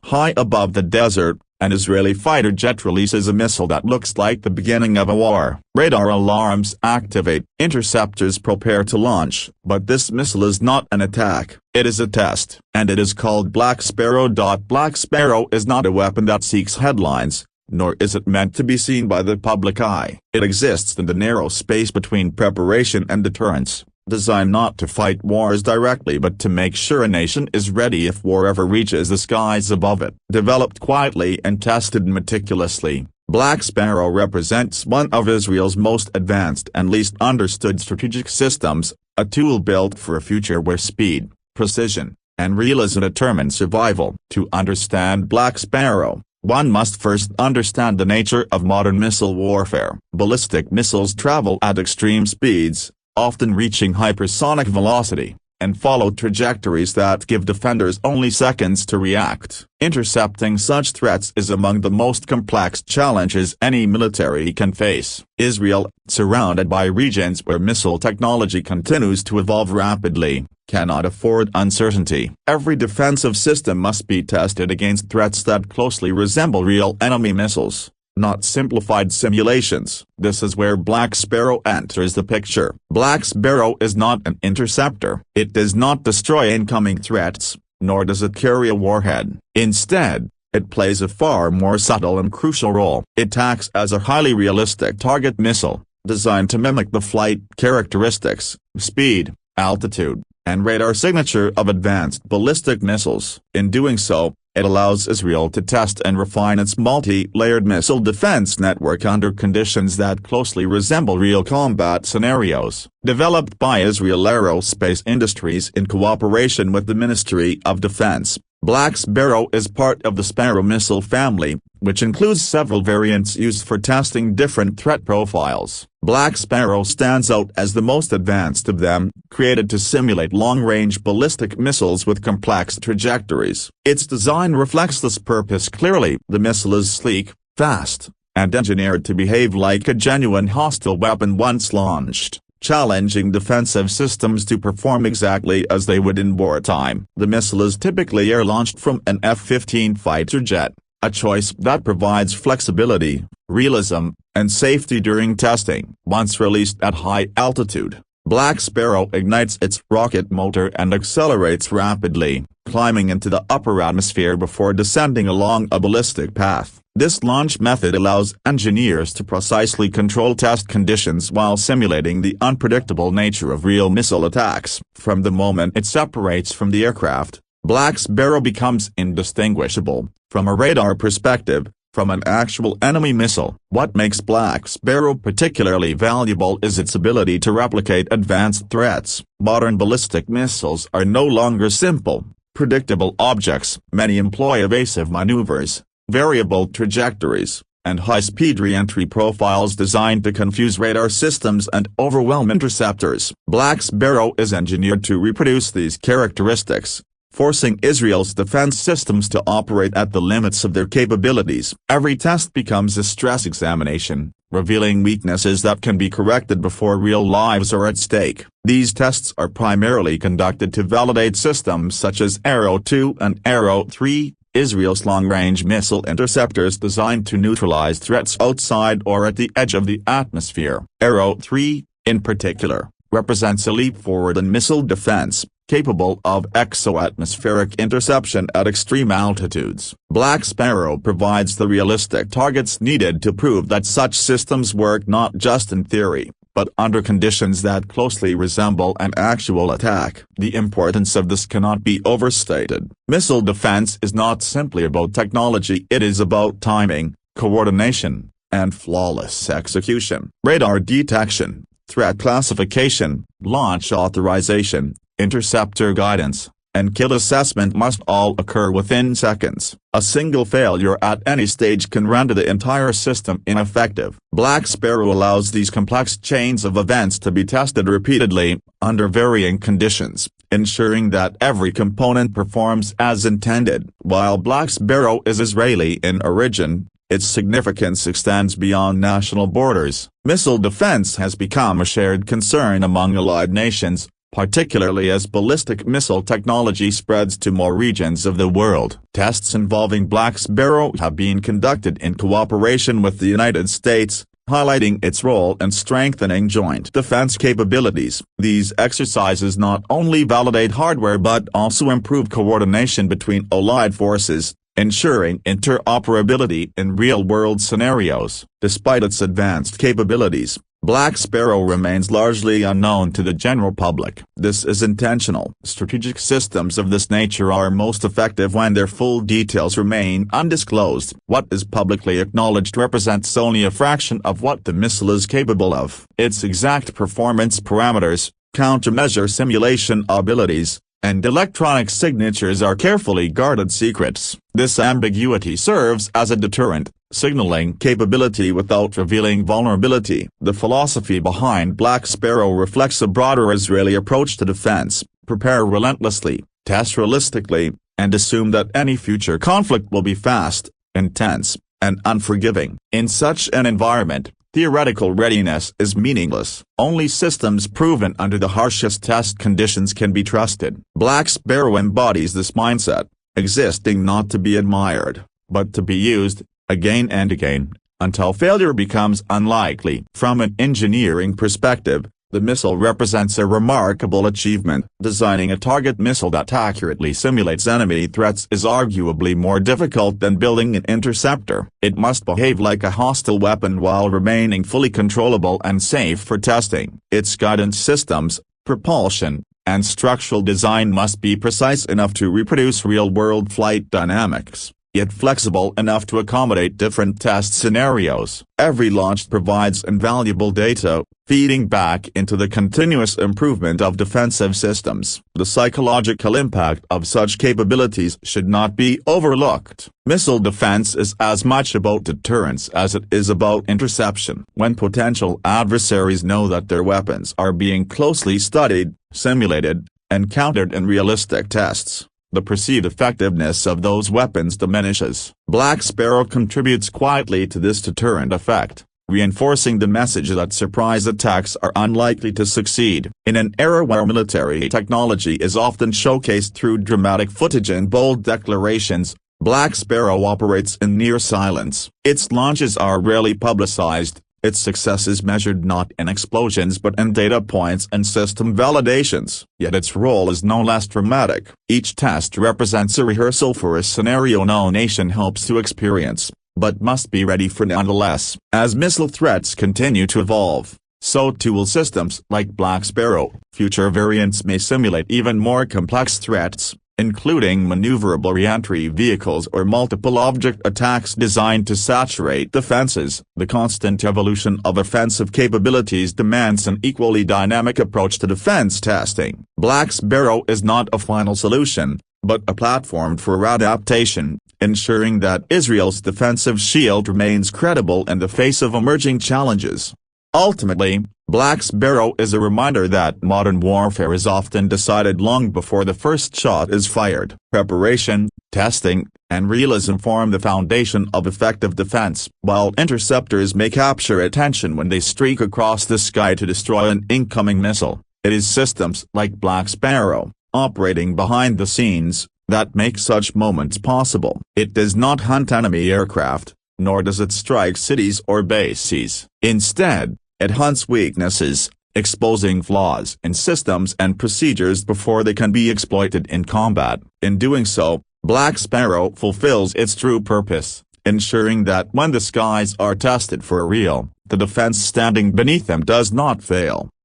High above the desert, an Israeli fighter jet releases a missile that looks like the beginning of a war. Radar alarms activate, interceptors prepare to launch, but this missile is not an attack, it is a test, and it is called Black Sparrow. Black Sparrow is not a weapon that seeks headlines, nor is it meant to be seen by the public eye. It exists in the narrow space between preparation and deterrence, designed not to fight wars directly but to make sure a nation is ready if war ever reaches the skies above it. Developed quietly and tested meticulously, Black Sparrow represents one of Israel's most advanced and least understood strategic systems, a tool built for a future where speed, precision, and realism determine survival. To understand Black Sparrow, one must first understand the nature of modern missile warfare. Ballistic missiles travel at extreme speeds, often reaching hypersonic velocity, and follow trajectories that give defenders only seconds to react. Intercepting such threats is among the most complex challenges any military can face. Israel, surrounded by regions where missile technology continues to evolve rapidly, cannot afford uncertainty. Every defensive system must be tested against threats that closely resemble real enemy missiles, not simplified simulations. This is where Black Sparrow enters the picture. Black Sparrow is not an interceptor. It does not destroy incoming threats, nor does it carry a warhead. Instead, it plays a far more subtle and crucial role. It acts as a highly realistic target missile, designed to mimic the flight characteristics, speed, altitude, and radar signature of advanced ballistic missiles. In doing so, it allows Israel to test and refine its multi-layered missile defense network under conditions that closely resemble real combat scenarios. Developed by Israel Aerospace Industries in cooperation with the Ministry of Defense, Black Sparrow is part of the Sparrow missile family, which includes several variants used for testing different threat profiles. Black Sparrow stands out as the most advanced of them, created to simulate long-range ballistic missiles with complex trajectories. Its design reflects this purpose clearly. The missile is sleek, fast, and engineered to behave like a genuine hostile weapon once launched, challenging defensive systems to perform exactly as they would in wartime. The missile is typically air-launched from an F-15 fighter jet, a choice that provides flexibility, realism, and safety during testing. Once released at high altitude, Black Sparrow ignites its rocket motor and accelerates rapidly, climbing into the upper atmosphere before descending along a ballistic path. This launch method allows engineers to precisely control test conditions while simulating the unpredictable nature of real missile attacks. From the moment it separates from the aircraft, Black Sparrow becomes indistinguishable, from a radar perspective, from an actual enemy missile. What makes Black Sparrow particularly valuable is its ability to replicate advanced threats. Modern ballistic missiles are no longer simple, predictable objects. Many employ evasive maneuvers, variable trajectories, and high-speed re-entry profiles designed to confuse radar systems and overwhelm interceptors. Black Sparrow is engineered to reproduce these characteristics, forcing Israel's defense systems to operate at the limits of their capabilities. Every test becomes a stress examination, revealing weaknesses that can be corrected before real lives are at stake. These tests are primarily conducted to validate systems such as Arrow 2 and Arrow 3, Israel's long-range missile interceptors designed to neutralize threats outside or at the edge of the atmosphere. Arrow 3, in particular, represents a leap forward in missile defense, capable of exo-atmospheric interception at extreme altitudes. Black Sparrow provides the realistic targets needed to prove that such systems work not just in theory, but under conditions that closely resemble an actual attack. The importance of this cannot be overstated. Missile defense is not simply about technology, it is about timing, coordination, and flawless execution. Radar detection, threat classification, launch authorization, interceptor guidance, and kill assessment must all occur within seconds. A single failure at any stage can render the entire system ineffective. Black Sparrow allows these complex chains of events to be tested repeatedly, under varying conditions, ensuring that every component performs as intended. While Black Sparrow is Israeli in origin, its significance extends beyond national borders. Missile defense has become a shared concern among allied nations, particularly as ballistic missile technology spreads to more regions of the world. Tests involving Black Sparrow have been conducted in cooperation with the United States, highlighting its role in strengthening joint defense capabilities. These exercises not only validate hardware but also improve coordination between allied forces, ensuring interoperability in real-world scenarios. Despite its advanced capabilities, Black Sparrow remains largely unknown to the general public. This is intentional. Strategic systems of this nature are most effective when their full details remain undisclosed. What is publicly acknowledged represents only a fraction of what the missile is capable of. Its exact performance parameters, countermeasure simulation abilities, and electronic signatures are carefully guarded secrets. This ambiguity serves as a deterrent, signaling capability without revealing vulnerability. The philosophy behind Black Sparrow reflects a broader Israeli approach to defense: prepare relentlessly, test realistically, and assume that any future conflict will be fast, intense, and unforgiving. In such an environment, theoretical readiness is meaningless. Only systems proven under the harshest test conditions can be trusted. Black Sparrow embodies this mindset, existing not to be admired, but to be used, again and again, until failure becomes unlikely. From an engineering perspective, the missile represents a remarkable achievement. Designing a target missile that accurately simulates enemy threats is arguably more difficult than building an interceptor. It must behave like a hostile weapon while remaining fully controllable and safe for testing. Its guidance systems, propulsion, and structural design must be precise enough to reproduce real-world flight dynamics, yet flexible enough to accommodate different test scenarios. Every launch provides invaluable data, feeding back into the continuous improvement of defensive systems. The psychological impact of such capabilities should not be overlooked. Missile defense is as much about deterrence as it is about interception. When potential adversaries know that their weapons are being closely studied, simulated, and countered in realistic tests, the perceived effectiveness of those weapons diminishes. Black Sparrow contributes quietly to this deterrent effect, reinforcing the message that surprise attacks are unlikely to succeed. In an era where military technology is often showcased through dramatic footage and bold declarations, Black Sparrow operates in near silence. Its launches are rarely publicized, its success is measured not in explosions but in data points and system validations. Yet its role is no less dramatic. Each test represents a rehearsal for a scenario no nation hopes to experience, but must be ready for nonetheless. As missile threats continue to evolve, so too will systems like Black Sparrow. Future variants may simulate even more complex threats, including maneuverable re-entry vehicles or multiple object attacks designed to saturate defenses. The constant evolution of offensive capabilities demands an equally dynamic approach to defense testing. Black Sparrow is not a final solution, but a platform for adaptation, ensuring that Israel's defensive shield remains credible in the face of emerging challenges. Ultimately, Black Sparrow is a reminder that modern warfare is often decided long before the first shot is fired. Preparation, testing, and realism form the foundation of effective defense. While interceptors may capture attention when they streak across the sky to destroy an incoming missile, it is systems like Black Sparrow, operating behind the scenes, that make such moments possible. It does not hunt enemy aircraft, nor does it strike cities or bases. Instead, it hunts weaknesses, exposing flaws in systems and procedures before they can be exploited in combat. In doing so, Black Sparrow fulfills its true purpose, ensuring that when the skies are tested for real, the defense standing beneath them does not fail.